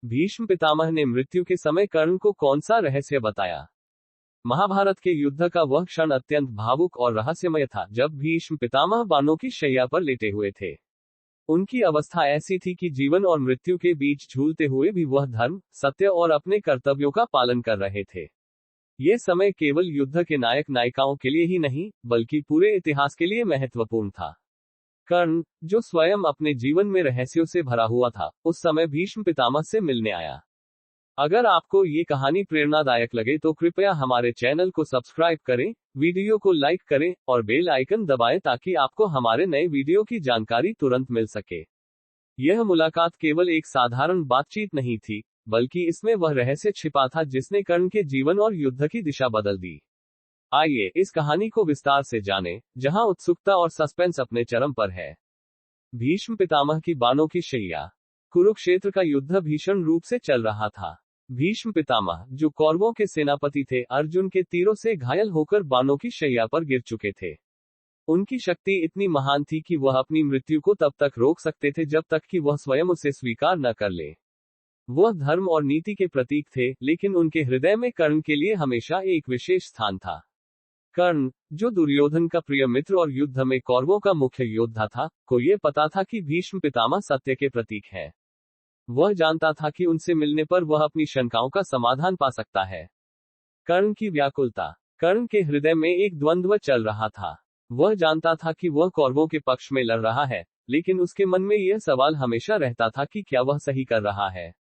भीष्म पितामह ने मृत्यु के समय कर्ण को कौन सा रहस्य बताया? महाभारत के युद्ध का वह क्षण अत्यंत भावुक और रहस्यमय था, जब भीष्म पितामह बाणों की शैया पर लेटे हुए थे। उनकी अवस्था ऐसी थी कि जीवन और मृत्यु के बीच झूलते हुए भी वह धर्म, सत्य और अपने कर्तव्यों का पालन कर रहे थे। ये समय केवल युद्ध के नायक नायिकाओं के लिए ही नहीं, बल्कि पूरे इतिहास के लिए महत्वपूर्ण था। कर्ण, जो स्वयं अपने जीवन में रहस्यों से भरा हुआ था, उस समय भीष्म पितामह से मिलने आया। अगर आपको ये कहानी प्रेरणादायक लगे तो कृपया हमारे चैनल को सब्सक्राइब करें, वीडियो को लाइक करें और बेल आइकन दबाएं ताकि आपको हमारे नए वीडियो की जानकारी तुरंत मिल सके। यह मुलाकात केवल एक साधारण बातचीत नहीं थी, बल्कि इसमें वह रहस्य छिपा था जिसने कर्ण के जीवन और युद्ध की दिशा बदल दी। आइए इस कहानी को विस्तार से जानें, जहां उत्सुकता और सस्पेंस अपने चरम पर है। भीष्म पितामह की बाणों की शैया। कुरुक्षेत्र का युद्ध भीषण रूप से चल रहा था। भीष्म पितामह, जो कौरवों के सेनापति थे, अर्जुन के तीरों से घायल होकर बाणों की शैया पर गिर चुके थे। उनकी शक्ति इतनी महान थी कि वह अपनी मृत्यु को तब तक रोक सकते थे जब तक कि वह स्वयं उसे स्वीकार न कर ले। वह धर्म और नीति के प्रतीक थे, लेकिन उनके हृदय में कर्ण के लिए हमेशा एक विशेष स्थान था। कर्ण, जो दुर्योधन का प्रिय मित्र और युद्ध में कौरवों का मुख्य योद्धा था, को यह पता था कि भीष्म पितामह सत्य के प्रतीक है। वह जानता था कि उनसे मिलने पर वह अपनी शंकाओं का समाधान पा सकता है। कर्ण की व्याकुलता। कर्ण के हृदय में एक द्वंद्व चल रहा था। वह जानता था कि वह कौरवों के पक्ष में लड़ रहा है, लेकिन उसके मन में यह सवाल हमेशा रहता था कि क्या वह सही कर रहा है।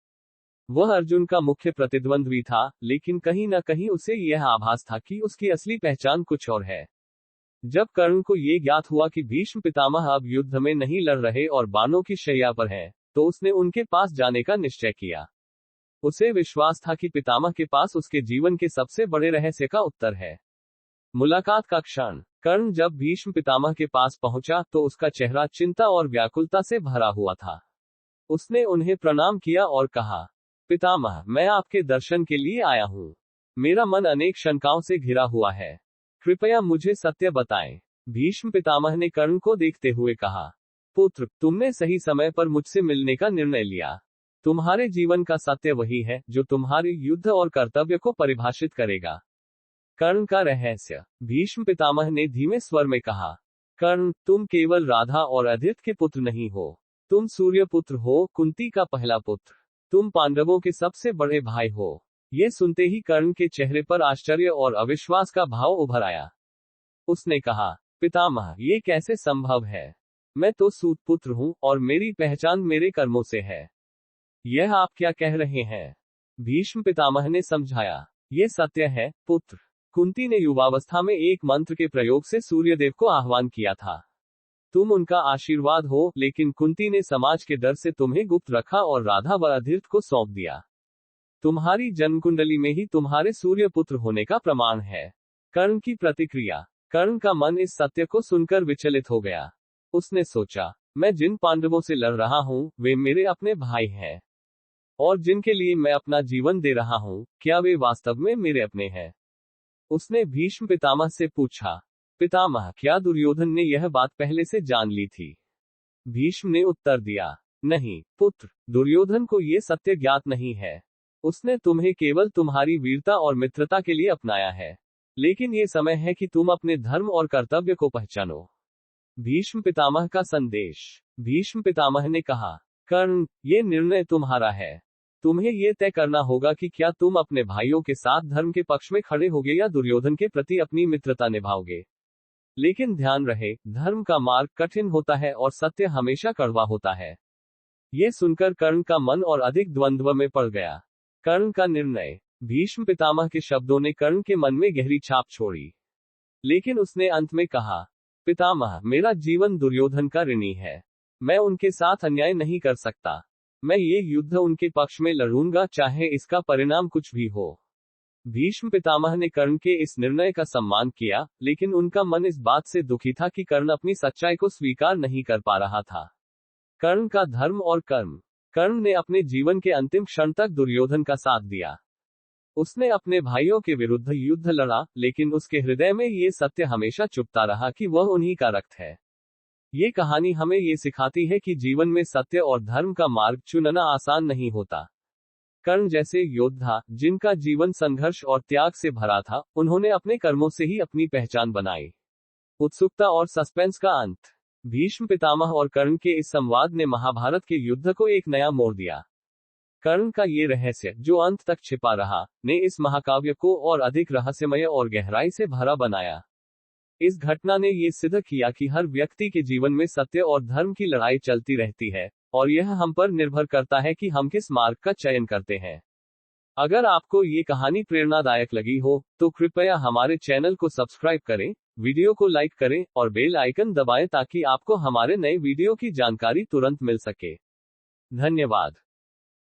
वह अर्जुन का मुख्य प्रतिद्वंद्वी था, लेकिन कहीं न कहीं उसे यह आभास था कि उसकी असली पहचान कुछ और है। जब कर्ण को यह ज्ञात हुआ कि भीष्म पितामह अब युद्ध में नहीं लड़ रहे और बाणों की शैया पर हैं, तो उसने उनके पास जाने का निश्चय किया। उसे विश्वास था कि पितामह के पास उसके जीवन के सबसे बड़े रहस्य का उत्तर है। मुलाकात का क्षण। कर्ण जब भीष्म पितामह के पास पहुंचा तो उसका चेहरा चिंता और व्याकुलता से भरा हुआ था। उसने उन्हें प्रणाम किया और कहा, पितामह, मैं आपके दर्शन के लिए आया हूं। मेरा मन अनेक शंकाओं से घिरा हुआ है। कृपया मुझे सत्य बताएं। भीष्म पितामह ने कर्ण को देखते हुए कहा, पुत्र, तुमने सही समय पर मुझसे मिलने का निर्णय लिया। तुम्हारे जीवन का सत्य वही है जो तुम्हारे युद्ध और कर्तव्य को परिभाषित करेगा। कर्ण का रहस्य। भीष्म पितामह ने धीमे स्वर में कहा, कर्ण, तुम केवल राधा और अदिति के पुत्र नहीं हो। तुम सूर्य पुत्र हो, कुंती का पहला पुत्र। तुम पांडवों के सबसे बड़े भाई हो। ये सुनते ही कर्ण के चेहरे पर आश्चर्य और अविश्वास का भाव उभर आया। उसने कहा, पितामह, ये कैसे संभव है? मैं तो सूत पुत्र हूं और मेरी पहचान मेरे कर्मों से है। यह आप क्या कह रहे हैं? भीष्म पितामह ने समझाया, ये सत्य है, पुत्र। कुंती ने युवावस्था में एक मंत्र के प्रयोग से सूर्यदेव को आह्वान किया था। तुम उनका आशीर्वाद हो, लेकिन कुंती ने समाज के डर से तुम्हें गुप्त रखा और राधा व अदिति को सौंप दिया। तुम्हारी जन्मकुंडली में ही तुम्हारे सूर्य पुत्र होने का प्रमाण है। कर्ण की प्रतिक्रिया। कर्ण का मन इस सत्य को सुनकर विचलित हो गया। उसने सोचा, मैं जिन पांडवों से लड़ रहा हूं, वे मेरे अपने भाई हैं। और जिनके लिए मैं अपना जीवन दे रहा हूं, क्या वे वास्तव में मेरे अपने हैं? उसने भीष्म पितामह से पूछा, पितामह, क्या दुर्योधन ने यह बात पहले से जान ली थी? भीष्म ने उत्तर दिया, नहीं, पुत्र, दुर्योधन को ये सत्य ज्ञात नहीं है। उसने तुम्हें केवल तुम्हारी वीरता और मित्रता के लिए अपनाया है। लेकिन ये समय है कि तुम अपने धर्म और कर्तव्य को पहचानो। भीष्म पितामह का संदेश। भीष्म पितामह ने कहा, कर्ण, ये निर्णय तुम्हारा है। तुम्हें यह तय करना होगा कि क्या तुम अपने भाइयों के साथ धर्म के पक्ष में खड़े होगे या दुर्योधन के प्रति अपनी मित्रता निभाओगे। लेकिन ध्यान रहे, धर्म का मार्ग कठिन होता है और सत्य हमेशा कड़वा होता है। ये सुनकर कर्ण का मन और अधिक द्वंद्व में पड़ गया। कर्ण का निर्णय। भीष्म पितामह के शब्दों ने कर्ण के मन में गहरी छाप छोड़ी। लेकिन उसने अंत में कहा, पितामह, मेरा जीवन दुर्योधन का ऋणी है। मैं उनके साथ अन्याय नहीं कर सकता। मैं ये युद्ध उनके पक्ष में लड़ूंगा, चाहे इसका परिणाम कुछ भी हो। भीष्म पितामह ने कर्ण के इस निर्णय का सम्मान किया, लेकिन उनका मन इस बात से दुखी था कि कर्ण अपनी सच्चाई को स्वीकार नहीं कर पा रहा था। कर्ण का धर्म और कर्म। कर्ण ने अपने जीवन के अंतिम क्षण तक दुर्योधन का साथ दिया। उसने अपने भाइयों के विरुद्ध युद्ध लड़ा, लेकिन उसके हृदय में ये सत्य हमेशा चुपता रहा कि वह उन्हीं का रक्त है। ये कहानी हमें ये सिखाती है कि जीवन में सत्य और धर्म का मार्ग चुनना आसान नहीं होता। कर्ण जैसे योद्धा, जिनका जीवन संघर्ष और त्याग से भरा था, उन्होंने अपने कर्मों से ही अपनी पहचान बनाई। उत्सुकता और सस्पेंस का अंत। भीष्म पितामह और कर्ण के इस संवाद ने महाभारत के युद्ध को एक नया मोड़ दिया। कर्ण का ये रहस्य, जो अंत तक छिपा रहा, ने इस महाकाव्य को और अधिक रहस्यमय और गहराई से भरा बनाया। इस घटना ने ये सिद्ध किया कि हर व्यक्ति के जीवन में सत्य और धर्म की लड़ाई चलती रहती है, और यह हम पर निर्भर करता है कि हम किस मार्ग का चयन करते हैं। अगर आपको ये कहानी प्रेरणादायक लगी हो, तो कृपया हमारे चैनल को सब्सक्राइब करें, वीडियो को लाइक करें और बेल आइकन दबाएं ताकि आपको हमारे नए वीडियो की जानकारी तुरंत मिल सके। धन्यवाद।